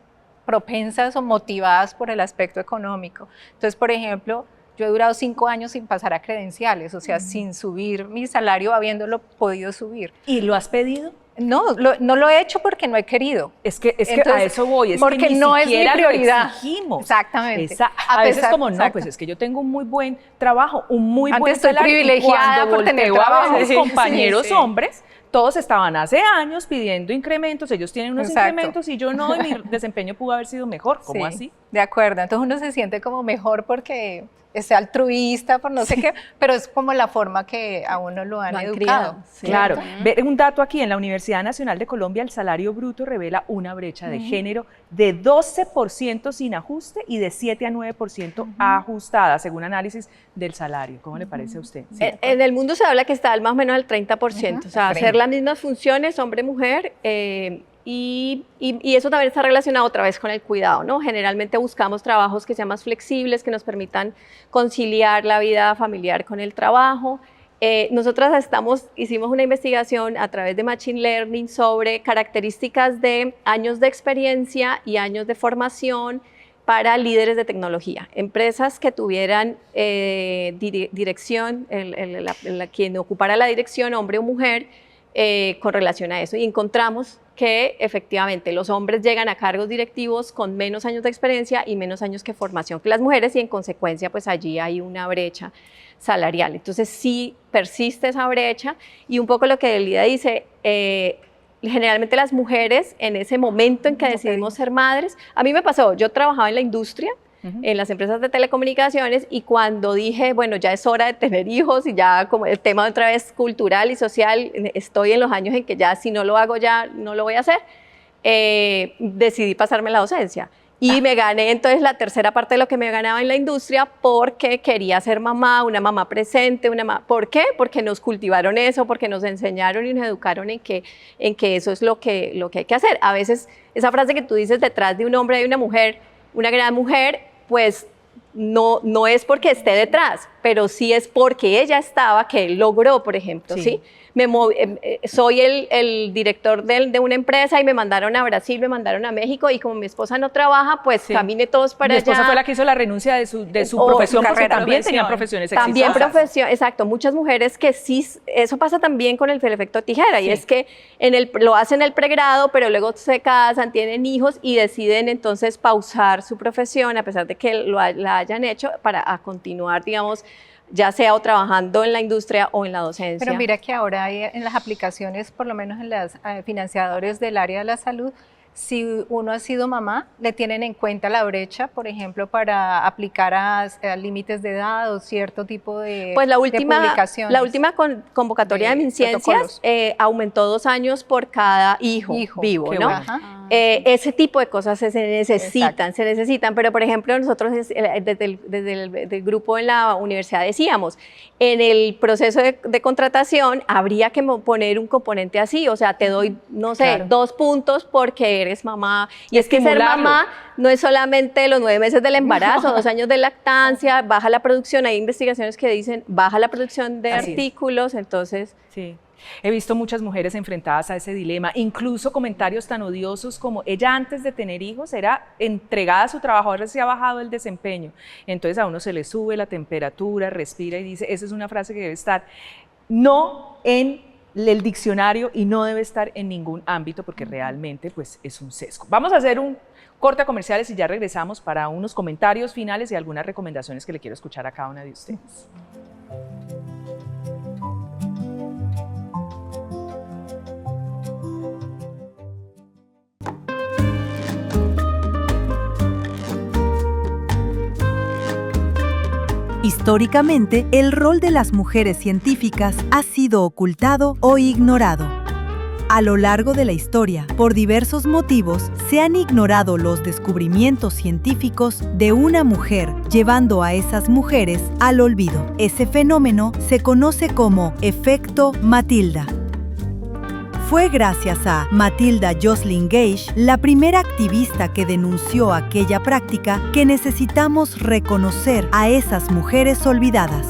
propensas o motivadas por el aspecto económico. Entonces, por ejemplo, yo he durado 5 años sin pasar a credenciales, o sea, sin subir mi salario habiéndolo podido subir. ¿Y lo has pedido? No, no lo he hecho porque no he querido. Es que Entonces, a eso voy, es porque que ni no es mi siquiera prioridad. lo exigimos. Exactamente. A veces pesar- como, no, exacto. pues es que yo tengo un muy buen trabajo, un muy Antes buen estoy salario. privilegiada Y cuando por tener volteo a ver trabajo. mis Sí, compañeros sí. hombres, todos estaban hace años pidiendo incrementos, ellos tienen unos Exacto. incrementos y yo no, y mi desempeño pudo haber sido mejor. ¿Cómo Sí, así? De acuerdo, entonces uno se siente como mejor porque es altruista, por no sé qué, pero es como la forma que a uno lo han educado. criado, sí. Claro, ve un dato aquí, en la Universidad Nacional de Colombia el salario bruto revela una brecha de género de 12% sin ajuste y de 7 a 9% ajustada, según análisis del salario. ¿Cómo le parece a usted? Sí. En el mundo se habla que está al más o menos al 30%, o sea, hacer las mismas funciones, hombre-mujer, y eso también está relacionado otra vez con el cuidado, ¿no? Generalmente buscamos trabajos que sean más flexibles, que nos permitan conciliar la vida familiar con el trabajo. Nosotras hicimos una investigación a través de Machine Learning sobre características de años de experiencia y años de formación para líderes de tecnología. Empresas que tuvieran dirección, quien ocupara la dirección, hombre o mujer, con relación a eso. Y encontramos que efectivamente los hombres llegan a cargos directivos con menos años de experiencia y menos años que formación que las mujeres, y en consecuencia pues allí hay una brecha salarial. Entonces sí persiste esa brecha, y un poco lo que Elida dice, generalmente las mujeres en ese momento en que decidimos ser madres, a mí me pasó, yo trabajaba en la industria, en las empresas de telecomunicaciones, y cuando dije, bueno, ya es hora de tener hijos, y ya como el tema otra vez cultural y social, estoy en los años en que ya si no lo hago ya no lo voy a hacer, decidí pasarme la docencia. Y me gané entonces la tercera parte de lo que me ganaba en la industria, porque quería ser mamá, una mamá presente, ¿por qué? Porque nos cultivaron eso, porque nos enseñaron y nos educaron en que eso es lo que hay que hacer. A veces esa frase que tú dices, detrás de un hombre hay una mujer, una gran mujer, pues no es porque esté detrás, pero sí es porque ella estaba, que logró, por ejemplo, ¿sí? Soy el director de una empresa y me mandaron a Brasil, me mandaron a México, y como mi esposa no trabaja, pues camine todos para allá. Mi esposa fue la que hizo la renuncia de su profesión, porque también tenían profesiones exitosas. También profesión, exacto. Muchas mujeres que sí, eso pasa también con el efecto tijera, y es que lo hacen el pregrado, pero luego se casan, tienen hijos y deciden entonces pausar su profesión, a pesar de que la hayan hecho, para continuar, digamos, ya sea o trabajando en la industria o en la docencia. Pero mira que ahora hay en las aplicaciones, por lo menos en las financiadores del área de la salud, si uno ha sido mamá, le tienen en cuenta la brecha, por ejemplo, para aplicar a límites de edad o cierto tipo de pues la última, publicaciones. La última convocatoria de MinCiencias aumentó 2 años por cada hijo vivo, ¿no? Bueno. Ese tipo de cosas se necesitan, pero por ejemplo nosotros desde el grupo en la universidad decíamos, en el proceso de contratación habría que poner un componente así, o sea, te doy, no sé, 2 puntos porque eres mamá, y es que ser mamá no es solamente los 9 meses del embarazo, 2 años de lactancia, baja la producción, hay investigaciones que dicen baja la producción de artículos, entonces... Sí. He visto muchas mujeres enfrentadas a ese dilema, incluso comentarios tan odiosos como ella antes de tener hijos era entregada a su trabajo, ahora se ha bajado el desempeño, entonces a uno se le sube la temperatura, respira y dice, esa es una frase que debe estar no en el diccionario y no debe estar en ningún ámbito, porque realmente pues es un sesgo. Vamos a hacer un corte a comerciales y ya regresamos para unos comentarios finales y algunas recomendaciones que le quiero escuchar a cada una de ustedes. Históricamente, el rol de las mujeres científicas ha sido ocultado o ignorado. A lo largo de la historia, por diversos motivos, se han ignorado los descubrimientos científicos de una mujer, llevando a esas mujeres al olvido. Ese fenómeno se conoce como efecto Matilda. Fue gracias a Matilda Joslyn Gage, la primera activista que denunció aquella práctica, que necesitamos reconocer a esas mujeres olvidadas.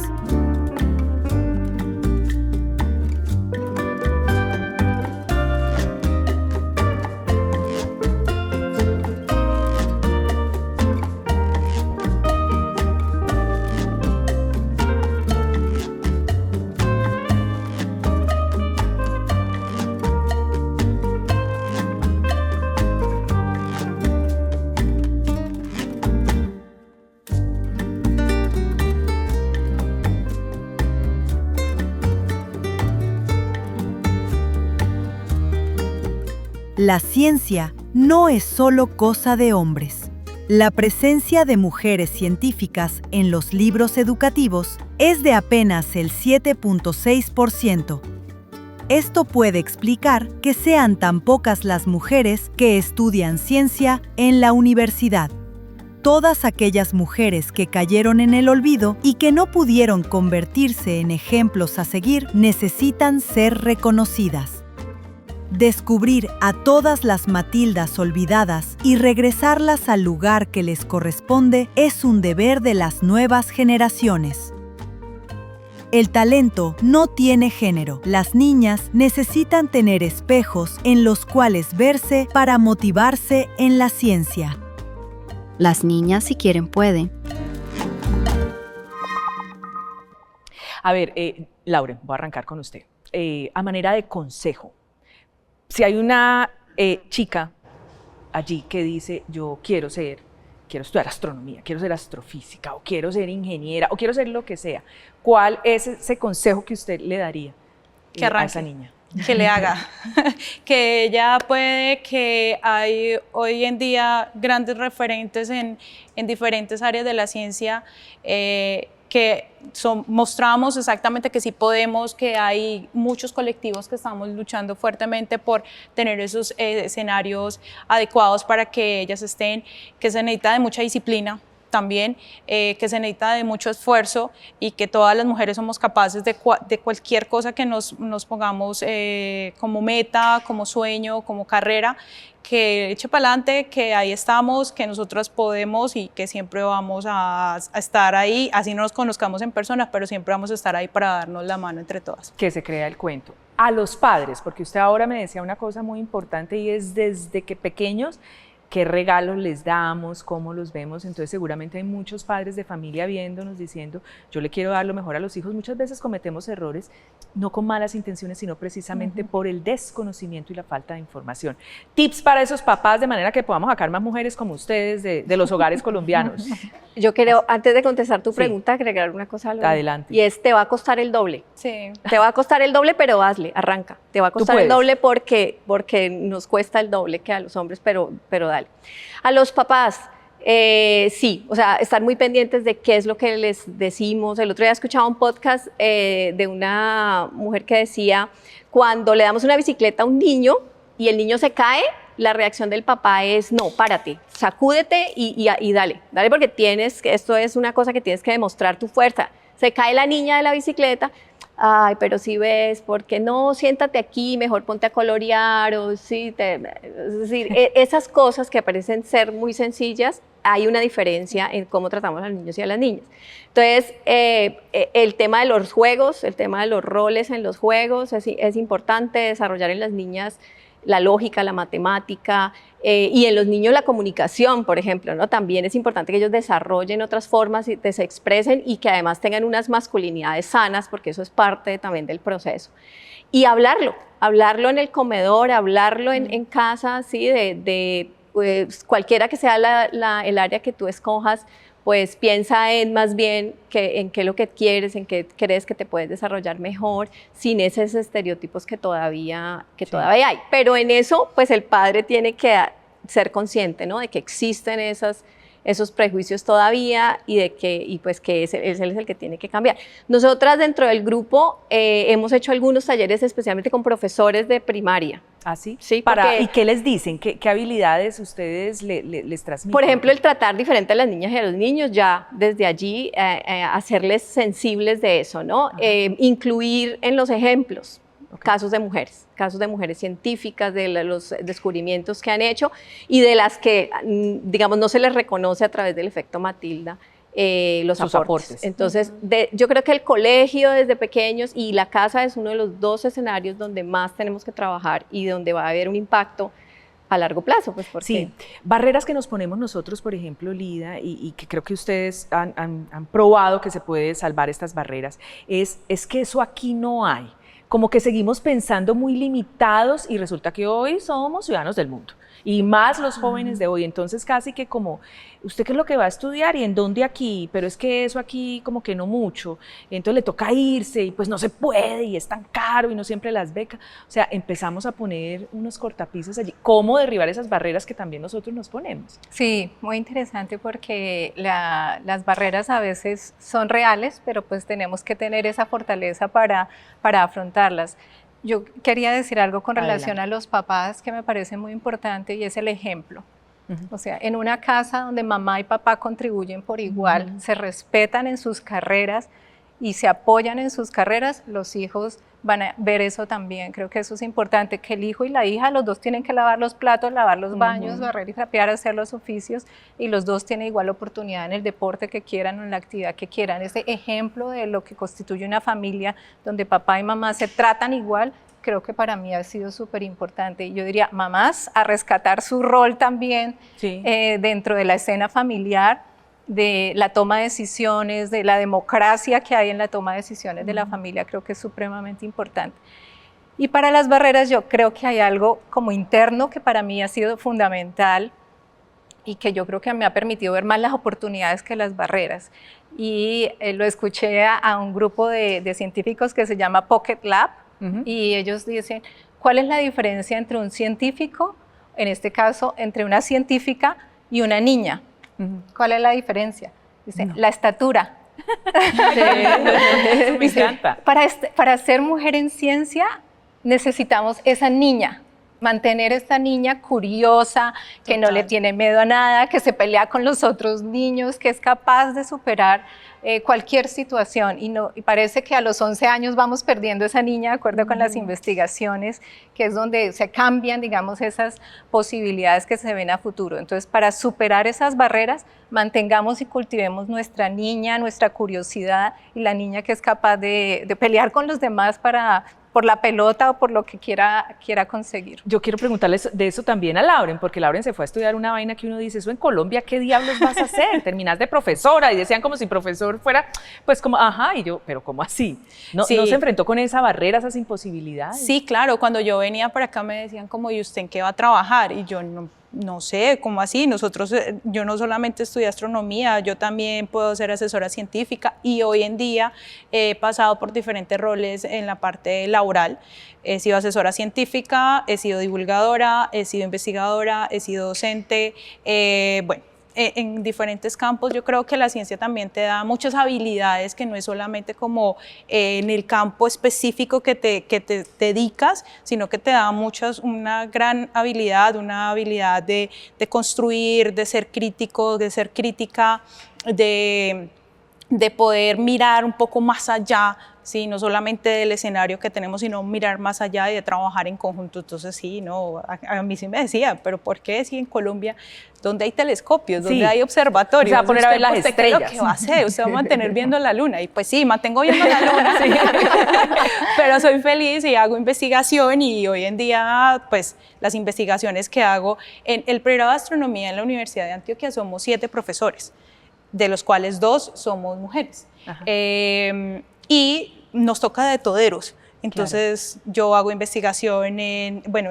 La ciencia no es solo cosa de hombres. La presencia de mujeres científicas en los libros educativos es de apenas el 7.6%. Esto puede explicar que sean tan pocas las mujeres que estudian ciencia en la universidad. Todas aquellas mujeres que cayeron en el olvido y que no pudieron convertirse en ejemplos a seguir necesitan ser reconocidas. Descubrir a todas las Matildas olvidadas y regresarlas al lugar que les corresponde es un deber de las nuevas generaciones. El talento no tiene género. Las niñas necesitan tener espejos en los cuales verse para motivarse en la ciencia. Las niñas, si quieren, pueden. A ver, Lauren, voy a arrancar con usted. A manera de consejo, si hay una chica allí que dice, yo quiero estudiar astronomía, quiero ser astrofísica, o quiero ser ingeniera, o quiero ser lo que sea, ¿cuál es ese consejo que usted le daría a esa niña? Que le haga, que ella puede, que hay hoy en día grandes referentes en diferentes áreas de la ciencia que mostramos exactamente que sí podemos, que hay muchos colectivos que estamos luchando fuertemente por tener esos escenarios adecuados para que ellas estén, que se necesita de mucha disciplina también, que se necesita de mucho esfuerzo y que todas las mujeres somos capaces de cualquier cosa que nos pongamos como meta, como sueño, como carrera, que eche para adelante, que ahí estamos, que nosotras podemos y que siempre vamos a estar ahí, así no nos conozcamos en persona, pero siempre vamos a estar ahí para darnos la mano entre todas. Que se crea el cuento. A los padres, porque usted ahora me decía una cosa muy importante y es desde que pequeños, qué regalos les damos, cómo los vemos. Entonces seguramente hay muchos padres de familia viéndonos diciendo, yo le quiero dar lo mejor a los hijos. Muchas veces cometemos errores, no con malas intenciones, sino precisamente por el desconocimiento y la falta de información. Tips para esos papás de manera que podamos sacar más mujeres como ustedes de los hogares colombianos. Yo quiero, antes de contestar tu pregunta, agregar una cosa. Adelante. Y es, te va a costar el doble. Sí. Te va a costar el doble, pero hazle, arranca. Te va a costar el doble porque nos cuesta el doble que a los hombres, pero dale. A los papás, sí, o sea, estar muy pendientes de qué es lo que les decimos. El otro día escuchaba un podcast de una mujer que decía, cuando le damos una bicicleta a un niño y el niño se cae, la reacción del papá es, no, párate, sacúdete y dale porque esto es una cosa que tienes que demostrar tu fuerza. Se cae la niña de la bicicleta, ay, pero si ves, ¿por qué no? Siéntate aquí, mejor ponte a colorear, es decir, esas cosas que parecen ser muy sencillas, hay una diferencia en cómo tratamos a los niños y a las niñas. Entonces, el tema de los juegos, el tema de los roles en los juegos, es importante desarrollar en las niñas la lógica, la matemática, y en los niños la comunicación, por ejemplo, ¿no? También es importante que ellos desarrollen otras formas y se expresen y que además tengan unas masculinidades sanas, porque eso es parte también del proceso. Y hablarlo en el comedor, hablarlo en casa, ¿sí? Pues, cualquiera que sea el área que tú escojas, pues piensa más bien en qué es lo que quieres, en qué crees que te puedes desarrollar mejor, sin esos estereotipos que todavía hay. Pero en eso, pues el padre tiene que ser consciente, ¿no? De que existen esos prejuicios todavía y pues que él es el que tiene que cambiar. Nosotras dentro del grupo hemos hecho algunos talleres especialmente con profesores de primaria. ¿Ah, sí? Sí, ¿Y qué les dicen? ¿Qué habilidades ustedes les transmiten? Por ejemplo, el tratar diferente a las niñas y a los niños, ya desde allí hacerles sensibles de eso, ¿no? Incluir en los ejemplos casos de mujeres científicas, de los descubrimientos que han hecho y de las que, digamos, no se les reconoce a través del efecto Matilda. Los aportes. Entonces, yo creo que el colegio desde pequeños y la casa es uno de los dos escenarios donde más tenemos que trabajar y donde va a haber un impacto a largo plazo. Pues porque... Sí, barreras que nos ponemos nosotros, por ejemplo, Lida, y que creo que ustedes han probado que se puede salvar estas barreras, es que eso aquí no hay. Como que seguimos pensando muy limitados y resulta que hoy somos ciudadanos del mundo. y más los jóvenes de hoy. Entonces casi que como, ¿usted qué es lo que va a estudiar y en dónde aquí? Pero es que eso aquí como que no mucho, entonces le toca irse y pues no se puede y es tan caro y no siempre las becas. O sea, empezamos a poner unos cortapisas allí. ¿Cómo derribar esas barreras que también nosotros nos ponemos? Sí, muy interesante porque las barreras a veces son reales, pero pues tenemos que tener esa fortaleza para afrontarlas. Yo quería decir algo con relación a los papás que me parece muy importante y es el ejemplo. O sea, en una casa donde mamá y papá contribuyen por igual, se respetan en sus carreras y se apoyan en sus carreras, los hijos van a ver eso también. Creo que eso es importante, que el hijo y la hija, los dos tienen que lavar los platos, lavar los baños, barrer y trapear, hacer los oficios, y los dos tienen igual oportunidad en el deporte que quieran o en la actividad que quieran. Ese ejemplo de lo que constituye una familia donde papá y mamá se tratan igual, creo que para mí ha sido súper importante. Y yo diría, mamás, a rescatar su rol también dentro de la escena familiar, de la toma de decisiones, de la democracia que hay en la toma de decisiones de la familia, creo que es supremamente importante. Y para las barreras yo creo que hay algo como interno que para mí ha sido fundamental y que yo creo que me ha permitido ver más las oportunidades que las barreras. Y lo escuché a un grupo de científicos que se llama Pocket Lab, y ellos dicen, ¿cuál es la diferencia entre un científico, en este caso, entre una científica y una niña? ¿Cuál es la diferencia? Dice, la estatura. Me encanta. Para ser mujer en ciencia necesitamos esa niña, mantener esta niña curiosa, que no le tiene miedo a nada, que se pelea con los otros niños, que es capaz de superar cualquier situación. Y parece que a los 11 años vamos perdiendo esa niña, de acuerdo con las investigaciones, que es donde se cambian, digamos, esas posibilidades que se ven a futuro. Entonces, para superar esas barreras, mantengamos y cultivemos nuestra niña, nuestra curiosidad, y la niña que es capaz de pelear con los demás por la pelota o por lo que quiera conseguir. Yo quiero preguntarles de eso también a Lauren, porque Lauren se fue a estudiar una vaina que uno dice, eso en Colombia, ¿qué diablos vas a hacer? Terminas de profesora, y decían como si profesor fuera, pues como, ajá, y yo, pero ¿cómo así? ¿No se enfrentó con esa barrera, esas imposibilidades? Sí, claro, cuando yo venía para acá me decían como, ¿y usted en qué va a trabajar? Y yo no sé, ¿cómo así? Yo no solamente estudié astronomía, yo también puedo ser asesora científica, y hoy en día he pasado por diferentes roles en la parte laboral. He sido asesora científica, he sido divulgadora, he sido investigadora, he sido docente, en diferentes campos. Yo creo que la ciencia también te da muchas habilidades, que no es solamente como en el campo específico que te dedicas, sino que te da una gran habilidad, una habilidad de construir, de ser crítico, de ser crítica, de poder mirar un poco más allá, ¿sí? No solamente del escenario que tenemos, sino mirar más allá y de trabajar en conjunto. Entonces sí, a mí sí me decía, pero ¿por qué si en Colombia, donde hay telescopios, donde hay observatorios, se va a poner a ver las estrellas? ¿Qué va a hacer? Usted va a mantener viendo la luna. Y pues sí, mantengo viendo la luna, pero soy feliz y hago investigación, y hoy en día pues las investigaciones que hago en el pregrado de astronomía en la Universidad de Antioquia somos 7 profesores, de los cuales 2 somos mujeres. Y nos toca de toderos. Entonces yo hago investigación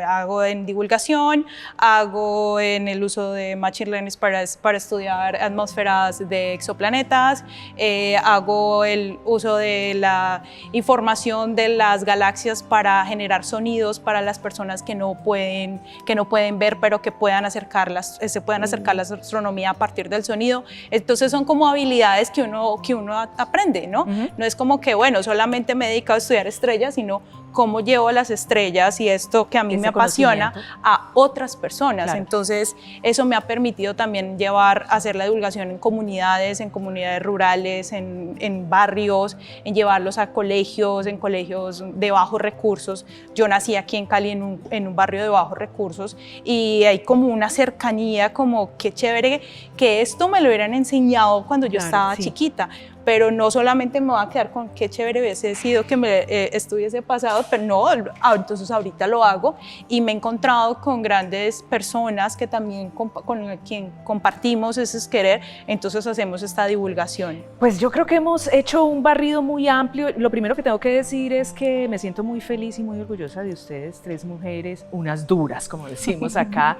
hago en divulgación, hago en el uso de Machine Learning para estudiar atmósferas de exoplanetas, hago el uso de la información de las galaxias para generar sonidos para las personas que no pueden ver, pero que se puedan acercar la astronomía a partir del sonido. Entonces son como habilidades que uno aprende, ¿no? No es como que, bueno, solamente me he dedicado a estudiar estrellas, sino cómo llevo las estrellas y esto que a mí me apasiona a otras personas. Claro. Entonces, eso me ha permitido también hacer la divulgación en comunidades rurales, en barrios, en llevarlos a colegios, en colegios de bajos recursos. Yo nací aquí en Cali en un barrio de bajos recursos, y hay como una cercanía, como qué chévere que esto me lo hubieran enseñado cuando yo estaba chiquita. Pero no solamente me voy a quedar con qué chévere hubiese sido que me estuviese pasado pero no, entonces ahorita lo hago y me he encontrado con grandes personas que también con quien compartimos ese querer, entonces hacemos esta divulgación. Pues yo creo que hemos hecho un barrido muy amplio. Lo primero que tengo que decir es que me siento muy feliz y muy orgullosa de ustedes, 3 mujeres, unas duras, como decimos acá,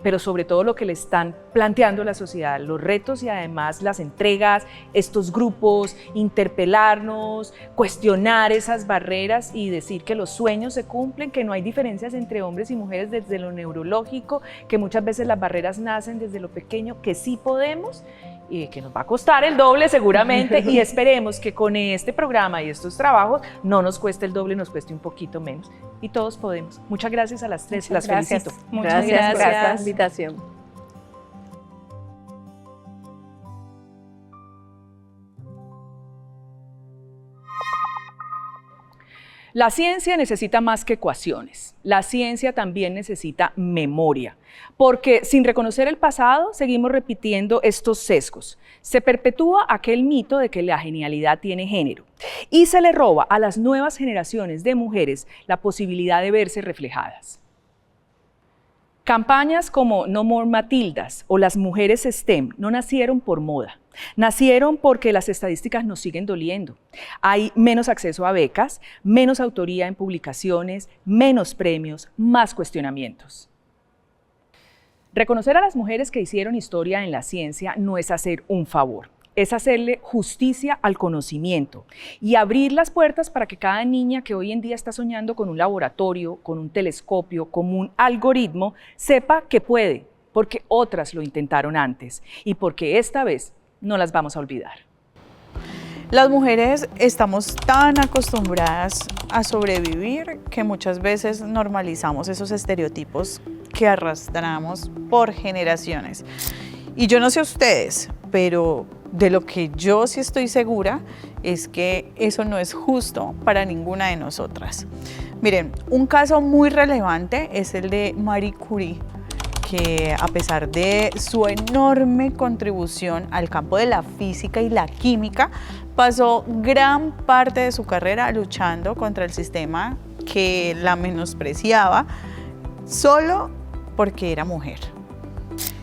pero sobre todo lo que le están planteando a la sociedad, los retos y además las entregas, estos grupos, interpelarnos, cuestionar esas barreras y decir que los sueños se cumplen, que no hay diferencias entre hombres y mujeres desde lo neurológico, que muchas veces las barreras nacen desde lo pequeño, que sí podemos y que nos va a costar el doble seguramente y esperemos que con este programa y estos trabajos no nos cueste el doble, nos cueste un poquito menos y todos podemos. Muchas gracias a las 3, las felicito. Muchas Gracias por esta gracias. invitación. La ciencia necesita más que ecuaciones, la ciencia también necesita memoria, porque sin reconocer el pasado seguimos repitiendo estos sesgos. Se perpetúa aquel mito de que la genialidad tiene género y se le roba a las nuevas generaciones de mujeres la posibilidad de verse reflejadas. Campañas como No More Matildas o las mujeres STEM no nacieron por moda. Nacieron porque las estadísticas nos siguen doliendo. Hay menos acceso a becas, menos autoría en publicaciones, menos premios, más cuestionamientos. Reconocer a las mujeres que hicieron historia en la ciencia no es hacer un favor, es hacerle justicia al conocimiento y abrir las puertas para que cada niña que hoy en día está soñando con un laboratorio, con un telescopio, con un algoritmo, sepa que puede, porque otras lo intentaron antes y porque esta vez no las vamos a olvidar. Las mujeres estamos tan acostumbradas a sobrevivir que muchas veces normalizamos esos estereotipos que arrastramos por generaciones. Y yo no sé ustedes, pero de lo que yo sí estoy segura es que eso no es justo para ninguna de nosotras. Miren, un caso muy relevante es el de Marie Curie, que a pesar de su enorme contribución al campo de la física y la química, pasó gran parte de su carrera luchando contra el sistema que la menospreciaba solo porque era mujer.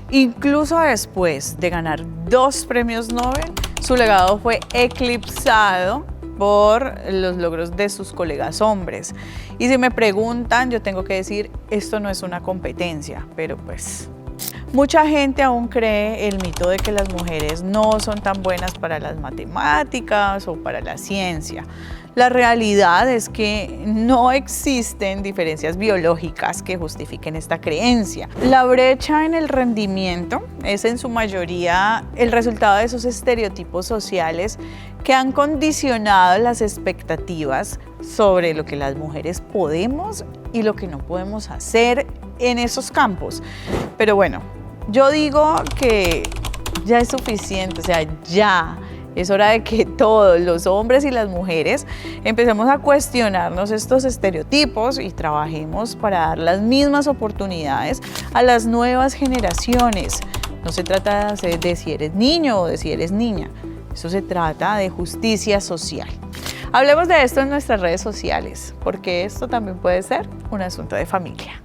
Incluso después de ganar 2 premios Nobel, su legado fue eclipsado por los logros de sus colegas hombres. Y si me preguntan, yo tengo que decir, esto no es una competencia, pero pues mucha gente aún cree el mito de que las mujeres no son tan buenas para las matemáticas o para la ciencia. La realidad es que no existen diferencias biológicas que justifiquen esta creencia. La brecha en el rendimiento es en su mayoría el resultado de esos estereotipos sociales que han condicionado las expectativas sobre lo que las mujeres podemos y lo que no podemos hacer en esos campos. Pero bueno, yo digo que ya es suficiente, o sea, ya. Es hora de que todos, los hombres y las mujeres, empecemos a cuestionarnos estos estereotipos y trabajemos para dar las mismas oportunidades a las nuevas generaciones. No se trata de si eres niño o de si eres niña, eso se trata de justicia social. Hablemos de esto en nuestras redes sociales, porque esto también puede ser un asunto de familia.